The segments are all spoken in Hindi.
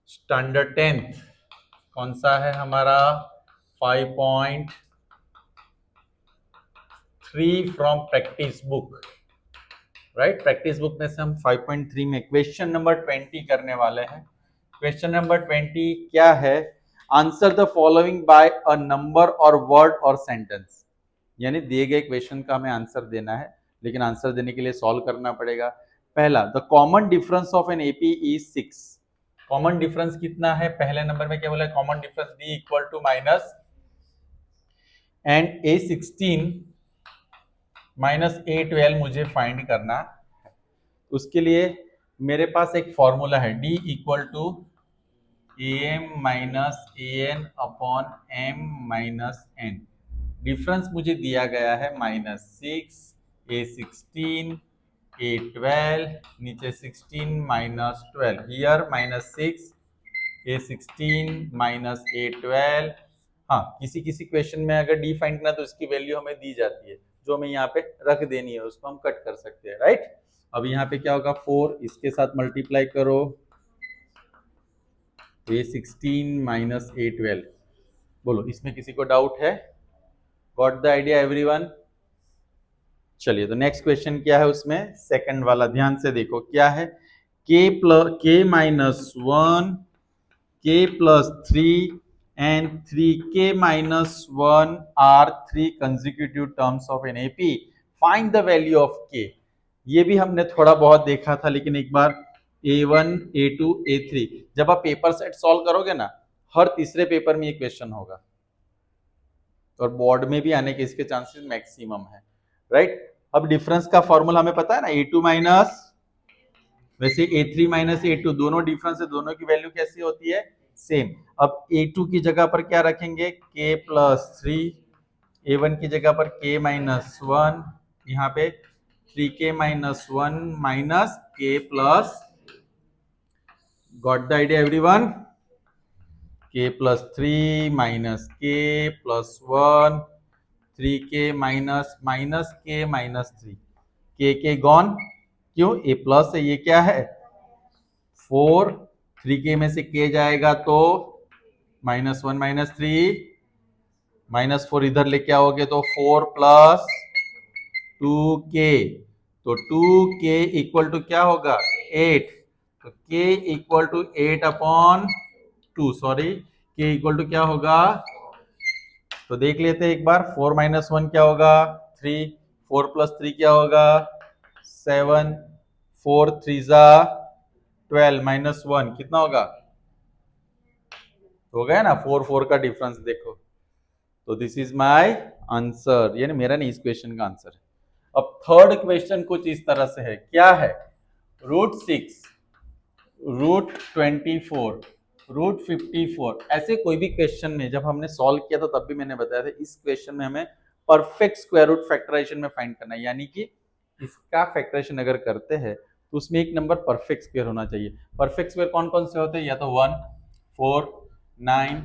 स्टैंडर्ड 10th कौन सा है हमारा 5.3 from practice book, right. Practice book में से हम 5.3 में क्वेश्चन नंबर 20 करने वाले हैं। क्वेश्चन नंबर 20 क्या है? Answer the following bye a number और वर्ड और सेंटेंस। यानी दिए गए क्वेश्चन का हमें आंसर देना है, लेकिन आंसर देने के लिए सॉल्व करना पड़ेगा। पहला, the common difference of an AP is 6। Common difference कितना है? पहले नंबर में क्या बोला? Common difference D equal to minus and A16 minus A12 मुझे फाइंड करना है। उसके लिए मेरे पास एक फॉर्मूला है, D equal to AM minus AN upon M minus N। Difference मुझे दिया गया है -6 A16 A12, नीचे 16 minus 12, here -6 A16 minus A12। हाँ, किसी किसी क्वेश्चन में अगर डी फाइंड करना तो इसकी वैल्यू हमें दी जाती है, जो हमें यहाँ पे रख देनी है, उसको हम कट कर सकते हैं, राइट। अब यहाँ पे क्या होगा? 4 इसके साथ मल्टीप्लाई करो, A16 माइनस A12। बोलो, इसमें किसी को डाउट है? Got the idea everyone? चलिए, तो नेक्स्ट क्वेश्चन क्या है उसमें? सेकंड वाला ध्यान से देखो क्या है। k minus 1 k plus 3 and 3k minus 1 are 3 consecutive terms of an AP. Find the value of k। ये भी हमने थोड़ा बहुत देखा था, लेकिन एक बार A1 A2 A3 जब आप पेपर सेट सॉल्व करोगे ना, हर तीसरे पेपर में ये क्वेश्चन होगा और बोर्ड में भी आने के इसके चांसेस मैक्सिमम है, राइट। अब डिफरेंस का फॉर्मूला हमें पता है ना, A2 माइनस, वैसे A3 माइनस A2 दोनों डिफरेंस है, दोनों की वैल्यू कैसी होती है? सेम। अब A2 की जगह पर क्या रखेंगे? k प्लस 3, A1 की जगह पर k माइनस 1, यहाँ पे 3k minus 1 minus k plus, got the idea everyone? k plus 3 minus k plus 1, 3k minus minus k minus 3, k gone, क्यों? a प्लस है, ये क्या है? 4, 3k में से k जाएगा तो -1 माइनस 3, -4 इधर लेके आओगे तो 4 प्लस 2k, तो 2k इक्वल टू क्या होगा? 8। तो k equal to 8 upon 2, sorry, k equal to क्या होगा? तो देख लेते हैं एक बार। 4 माइनस 1 क्या होगा? 3, 4 प्लस 3 क्या होगा? 7, 4 3 जा 12 माइनस 1 कितना होगा? हो गया ना, 4 4 का डिफरेंस देखो। तो दिस इज माय आंसर, यानी मेरा नहीं, इस क्वेश्चन का आंसर है। अब थर्ड क्वेश्चन कुछ इस तरह से है, क्या है? √6, √24, √54, ऐसे कोई भी क्वेश्चन में जब हमने सॉल्व किया था तब भी मैंने बताया था, इस क्वेश्चन में हमें परफेक्ट स्क्वायर रूट फैक्टराइजेशन में फाइंड करना है, यानी कि इसका फैक्टराइजेशन अगर करते हैं तो उसमें एक नंबर परफेक्ट स्क्वायर होना चाहिए। परफेक्ट स्क्वायर कौन कौन से होते हैं? या तो 1, 4, 9,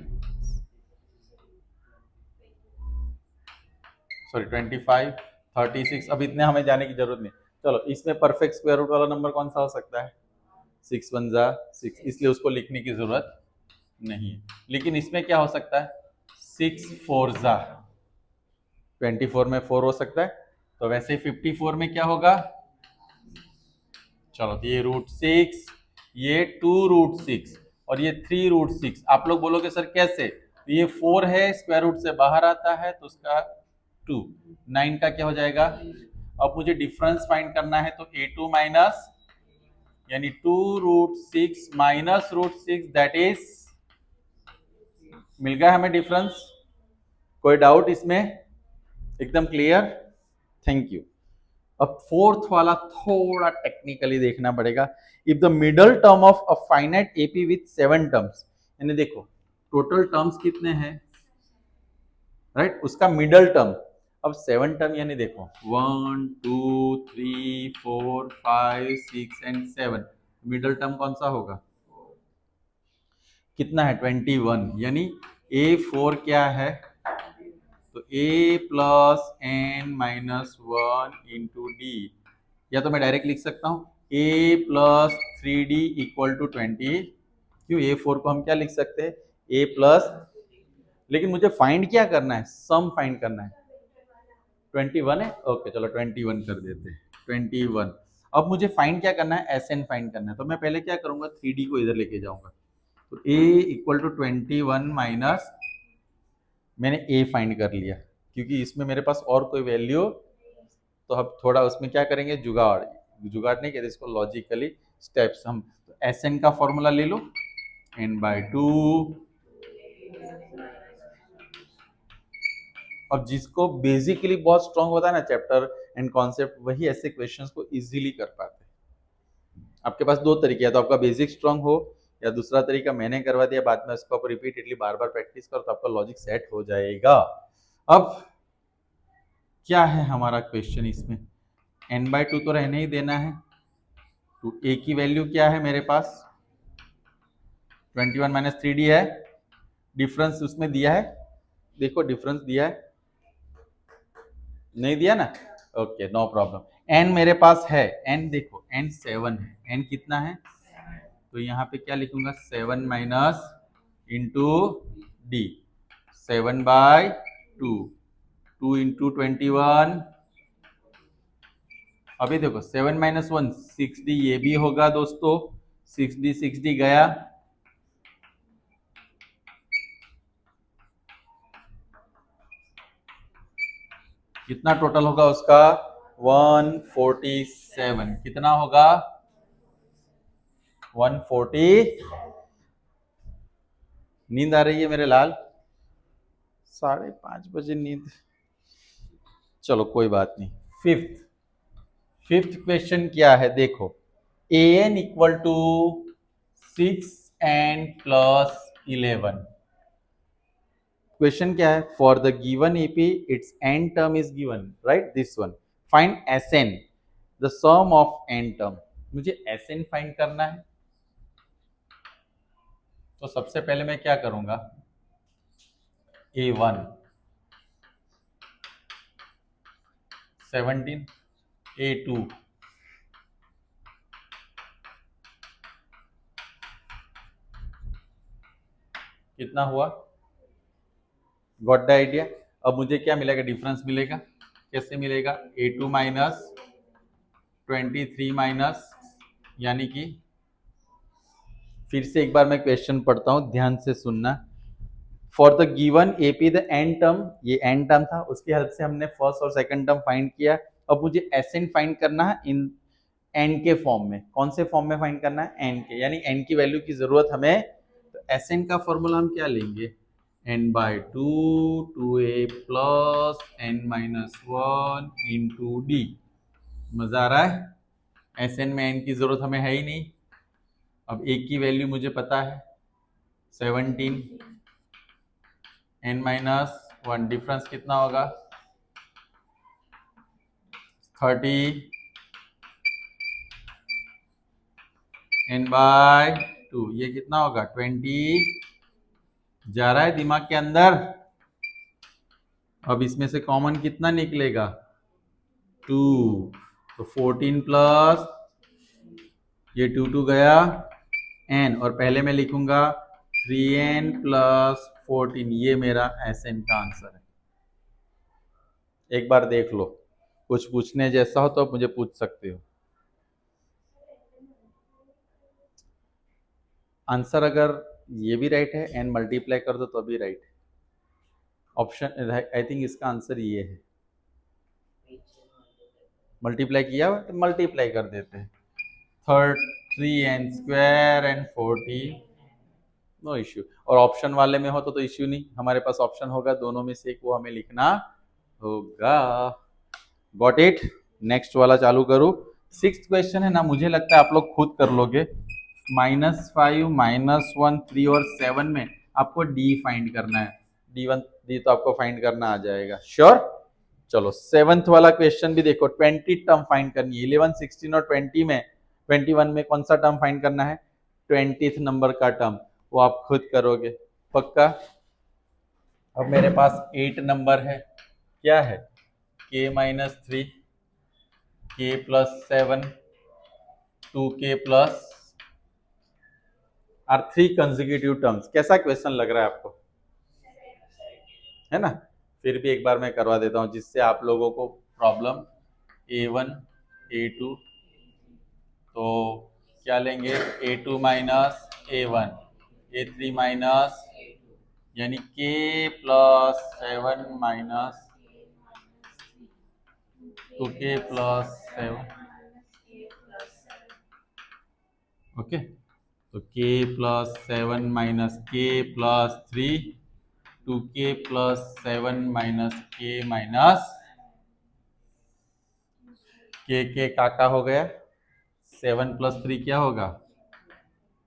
सॉरी 25, 36। अब इतने हमें जाने की जरूरत नहीं। चलो, इसमें परफेक्ट स्क्वायर रूट वाला नंबर कौन सा हो सकता है? 6 1 जा 6, इसलिए उसको लिखने की जरूरत नहीं है। लेकिन इसमें क्या हो सकता है? 6 4 जा 24 में 4 हो सकता है, तो वैसे 54 में क्या होगा? चलो, तो ये √6, ये 2√6 और ये 3√6। आप लोग बोलोगे सर कैसे? तो ये 4 है, स्क्वायर रूट से बाहर आता है तो उसका 2, 9 का क्या हो जाएगा? अब मुझे डिफरेंस फाइंड करना है, तो A2 माइनस, यानी 2√6 माइनस √6, दैट इज, मिल गया हमें डिफरेंस। कोई डाउट इसमें? एकदम क्लियर, थैंक यू। अब फोर्थ वाला थोड़ा टेक्निकली देखना पड़ेगा। If the middle term of a finite AP with 7 terms, यानी देखो टोटल टर्म्स कितने हैं, राइट, उसका मिडल टर्म। अब 7 टर्म, यानी देखो 1 2 3 4 5 6 एंड 7, मिडल टर्म कौन सा होगा? कितना है? 21, यानी A4 क्या है? तो A plus n minus 1 into D, या तो मैं डायरेक्ट लिख सकता हूं A plus 3D equal to 21, क्यों A4 को हम क्या लिख सकते हैं, A प्लस, लेकिन मुझे फाइंड क्या करना है, सम फाइंड करना है। 21 है, ओके चलो 21 कर देते हैं, 21। अब मुझे फाइंड क्या करना है, SN फाइंड करना है, तो मैं पहले क्या करूंगा, 3D को इधर लेके जाऊंगा, तो A इक्वल टू 21 माइनस, मैंने A फाइंड कर लिया, क्योंकि इसमें मेरे पास और कोई वैल्यू, तो अब थोड़ा उसमें क्या करेंगे, जुगाड़, जुगाड़ नहीं कहते इसको, लॉजिकली स्टेप्स हम, तो SN का फॉर्मूला ले लो, n/2। और जिसको बेसिकली बहुत स्ट्रांग होता है ना चैप्टर एंड कॉन्सेप्ट, वही ऐसे क्वेश्चंस को इजीली कर पाते हैं। आपके पास दो तरीके हैं, तो आपका बेसिक स्ट्रांग हो, या दूसरा तरीका मैंने करवा दिया, बाद में उसको आप रिपीटेडली बार बार प्रैक्टिस करो, तो आपका लॉजिक सेट हो जाएगा। अब क्या है हमारा क्वेश्चन, इसमें n/2 तो रहने ही देना है, तो a की वैल्यू क्या है मेरे पास, 21 माइनस 3D है, डिफरेंस उसमें दिया है, देखो डिफरेंस दिया है, नहीं दिया ना, ओके नो प्रॉब्लम। n मेरे पास है, n देखो n 7 है, n कितना है, तो यहाँ पे क्या लिखूंगा, 7 माइनस इंटू डी, 7/2, 2 इंटू 21, अभी देखो 7 माइनस 1 6D, ये भी होगा दोस्तों, 6D गया, कितना टोटल होगा उसका, 147, कितना होगा 140। नींद आ रही है मेरे लाल, 5:30 बजे नींद, चलो कोई बात नहीं। फिफ्थ क्वेश्चन क्या है, देखो an equal to 6n plus 11। Question क्या है, for the given AP its n term is given, right, this one, find SN the sum of n term. मुझे SN फाइंड करना है, तो सबसे पहले मैं क्या करूंगा, A1 17, A2 कितना हुआ, गॉट द आइडिया। अब मुझे क्या मिलेगा, डिफरेंस मिलेगा, कैसे मिलेगा, A2 माइनस 23 माइनस, यानी कि फिर से एक बार मैं क्वेश्चन पढ़ता हूं, ध्यान से सुनना। For the given AP the N term, ये एन टर्म था, उसकी हेल्प से हमने फर्स्ट और सेकंड टर्म फाइंड किया। अब मुझे SN फाइंड करना है इन एन के फॉर्म में, कौन से फॉर्म में फाइंड करना है, एन के, यानी एन की वैल्यू की जरूरत हमें, तो SN का फॉर्मूला हम क्या लेंगे, n/2 2a plus n-1 into D. मजा आ रहा है, SN में n की जरूरत हमें है ही नहीं। अब a की वैल्यू मुझे पता है 17, n-1, डिफरेंस कितना होगा 30, n/2, ये कितना होगा 20, जा रहा है दिमाग के अंदर। अब इसमें से कॉमन कितना निकलेगा 2, तो 14 प्लस ये 2 गया n, और पहले मैं लिखूंगा 3n प्लस 14, ये मेरा SN का आंसर है। एक बार देख लो, कुछ पूछने जैसा हो तो मुझे पूछ सकते हो। आंसर अगर ये भी राइट है, n मल्टीप्लाई कर दो तो भी राइट है। ऑप्शन आई थिंक इसका आंसर ये है, मल्टीप्लाई किया तो मल्टीप्लाई कर देते हैं, 3n square and 40, no issue. और ऑप्शन वाले में हो तो इश्यू नहीं, हमारे पास ऑप्शन होगा, दोनों में से एक वो हमें लिखना होगा। गॉट इट, नेक्स्ट वाला चालू करूं। 6th क्वेश्चन है ना, मुझे लगता है आप लोग खुद कर लोगे। -5 -1 3 और 7 में आपको डी फाइंड करना है, डी तो आपको फाइंड करना आ जाएगा, श्योर। चलो 7th वाला क्वेश्चन भी देखो, 20 टर्म फाइंड करनी है, 11 16 और 20 में, 21 में कौन सा टर्म फाइंड करना है, 20th नंबर का टर्म, वो आप खुद करोगे पक्का। अब मेरे पास 8 नंबर है, क्या है, k-3, k+7, 2k+ are 3 consecutive terms. कैसा क्वेश्चन लग रहा है आपको, है ना? फिर भी एक बार मैं करवा देता हूं जिससे आप लोगों को प्रॉब्लम A1 A2, तो क्या लेंगे, A2 minus A1, A3 minus, यानी K plus 7 minus 2K plus 7, okay. तो K plus 7 minus K plus 3, 2K plus 7 minus K minus K काका हो गया, 7 प्लस 3 क्या होगा,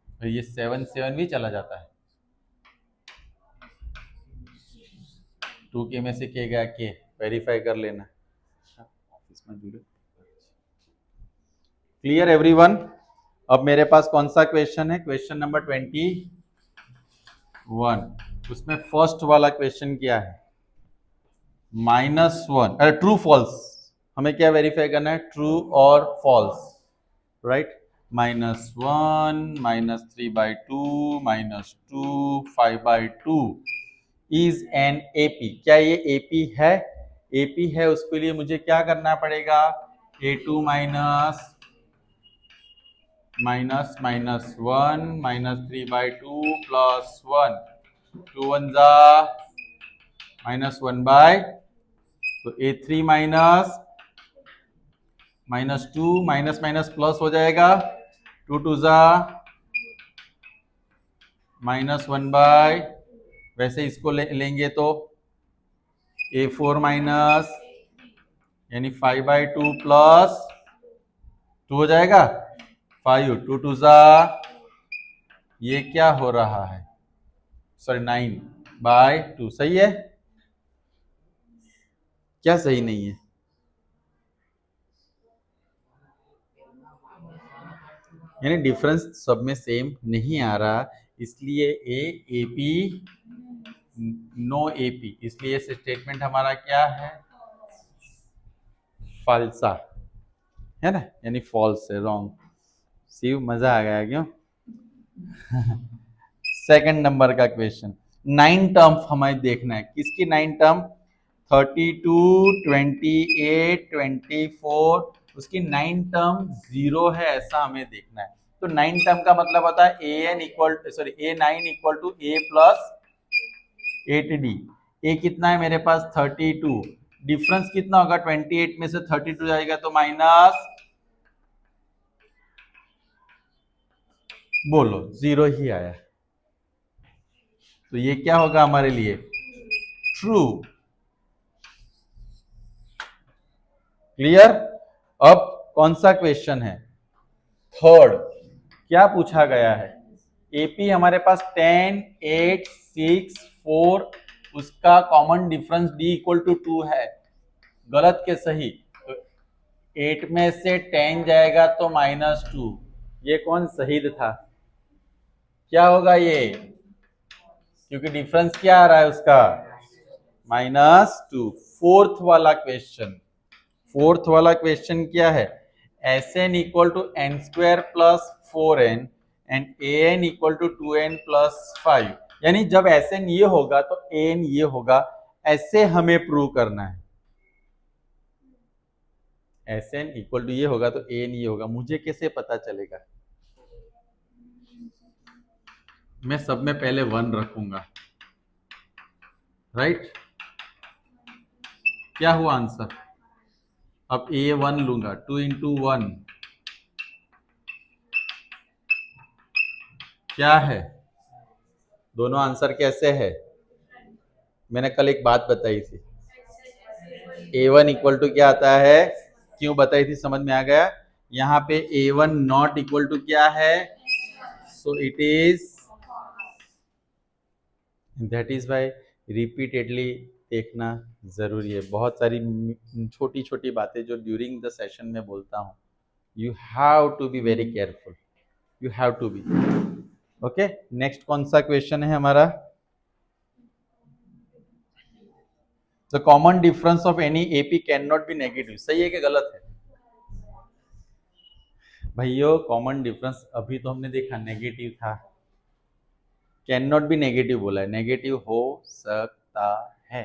और ये 7 7 भी चला जाता है, 2K में से K गया K, वेरीफाई कर लेना। ऑफिस में जुड़े, क्लियर एवरीवन? अब मेरे पास कौन सा क्वेश्चन है, क्वेश्चन नंबर 21। उसमें फर्स्ट वाला क्वेश्चन क्या है, -1, अरे ट्रू फॉल्स, हमें क्या वेरीफाई करना है, ट्रू और false, right? -1 -3/2 -2 5/2 is an AP. क्या ये एपी है? एपी है, उसके लिए मुझे क्या करना पड़ेगा, A2 माइनस -1 -3/2 प्लस 1, 2 1 जा -1/, तो A3 minus -2 minus minus plus हो जाएगा, 2 2 जा -1/, वैसे इसको लेंगे तो A4 माइनस, यानी 5/2 प्लस 2 हो जाएगा 5, 2 2 जा, ये क्या हो रहा है, सॉरी 9/2, सही है क्या, सही नहीं है? यानी डिफरेंस सब में सेम नहीं आ रहा, इसलिए एपी नो एपी, इसलिए स्टेटमेंट हमारा क्या है, फाल्सा है ना, यानी फॉल्स है, रॉन्ग। शिव मजा आ गया क्यों? सेकंड नंबर का क्वेश्चन, 9 टर्म हमें देखना है, किसकी 9 टर्म, 32 28 24, उसकी 9 टर्म 0 है, ऐसा हमें देखना है। तो 9 टर्म का मतलब होता है A9 equal to A plus 8D। A कितना है मेरे पास, 32, डिफरेंस कितना होगा, 28 में से 32 जाएगा तो माइनस, बोलो 0 ही आया, तो ये क्या होगा हमारे लिए, ट्रू। क्लियर? अब कौन सा क्वेश्चन है, थर्ड, क्या पूछा गया है, एपी हमारे पास 10 8 6 4, उसका common difference d equal to 2 है, गलत के सही, तो 8 में से 10 जाएगा तो -2, ये कौन शहीद था, क्या होगा ये, क्योंकि डिफरेंस क्या आ रहा है उसका, -2। फोर्थ वाला क्वेश्चन क्या है, Sn equal to n² plus 4n and An equal to 2n plus 5, यानी जब Sn ये होगा तो An ये होगा, ऐसे हमें प्रूव करना है, Sn इक्वल टू ये होगा तो An ये होगा, मुझे कैसे पता चलेगा, मैं सब में पहले 1 रखूंगा, राइट? क्या हुआ आंसर, अब A1 लूंगा, 2 इंटू 1 क्या है, दोनों आंसर कैसे है, मैंने कल एक बात बताई थी, A1 इक्वल टू क्या आता है, क्यों बताई थी, समझ में आ गया, यहाँ पे A1 नॉट इक्वल टू क्या है, so it is, that is why repeatedly देखना जरूरी है, बहुत सारी छोटी छोटी बातें जो ड्यूरिंग द सेशन में बोलता हूँ, you have to be very careful, you have to be, okay. Next कौन सा क्वेश्चन है हमारा, the common difference of any AP can not be negative, सही है कि गलत है भैया, कॉमन डिफरेंस अभी तो हमने देखा नेगेटिव था, कैन नॉट बी नेगेटिव बोला है, नेगेटिव हो सकता है,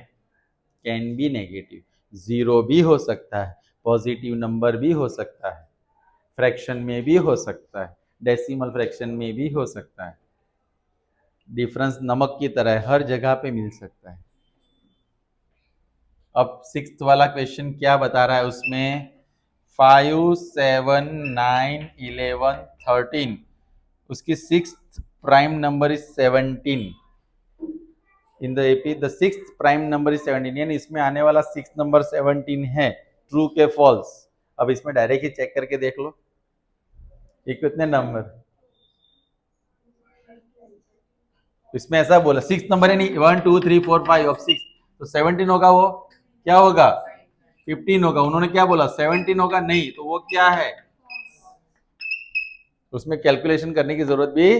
कैन बी नेगेटिव, जीरो भी हो सकता है, पॉजिटिव नंबर भी हो सकता है, फ्रैक्शन में भी हो सकता है, डेसिमल फ्रैक्शन में भी हो सकता है, डिफरेंस नमक की तरह है, हर जगह पे मिल सकता है। अब सिक्स्थ वाला क्वेश्चन क्या बता रहा है उसमें, 5, 7, 9, 11, 13, उसकी sixth prime number is 17 in the AP, the sixth prime number is 17, यानी इसमें आने वाला सिक्स नंबर 17 है, ट्रू के फॉल्स। अब इसमें डायरेक्ट ही चेक करके देख लो ये कितने नंबर, इसमें ऐसा बोला सिक्स नंबर है नहीं, 1 2 3 4 5 ऑफ 6, तो 17 होगा, वो क्या होगा 15 होगा, उन्होंने क्या बोला 17 होगा, नहीं तो वो क्या है, उसमें कैलकुलेशन करने की जरूरत भी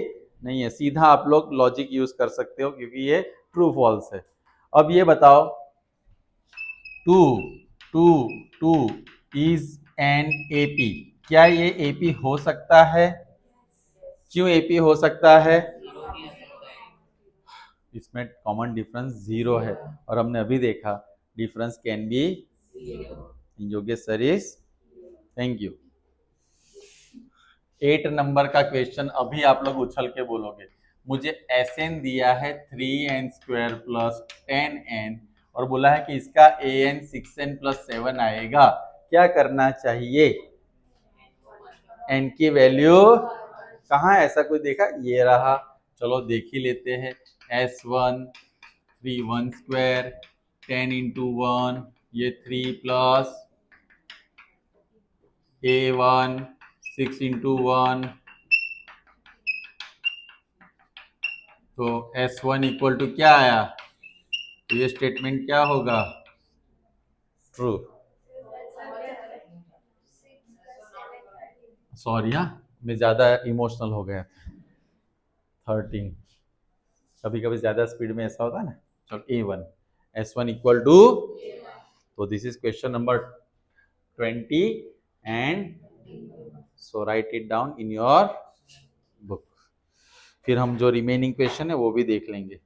नहीं है, सीधा आप लोग लॉजिक यूज कर सकते हो क्योंकि ये ट्रू फॉल्स है। अब ये बताओ 2 2 2 इज एन एपी, क्या ये एपी हो सकता है, क्यों एपी हो सकता है, इसमें कॉमन डिफरेंस जीरो है और हमने अभी देखा डिफरेंस कैन बी, योग्य sir is, thank you. 8 number का क्वेश्चन अभी आप लोग उछल के बोलोगे, मुझे एन दिया है 3n² प्लस 10n और बोला है कि इसका an 6n प्लस 7 आएगा, क्या करना चाहिए, n की वैल्यू कहाँ है, ऐसा कोई देखा, ये रहा, चलो देख ही लेते हैं, s1 3 1² 10 into 1 ये 3 प्लस a1 6 into 1, तो S1 इक्वल टू क्या आया, तो ये स्टेटमेंट क्या होगा, ट्रू, सॉरी हाँ मैं ज्यादा इमोशनल हो गया, 13, कभी कभी ज्यादा स्पीड में ऐसा होता है ना, चलो A1 S1 इक्वल टू, तो this is question number 20 and so right it down in your book, फिर हम जो रिमेनिंग क्वेश्चन है वो भी देख लेंगे।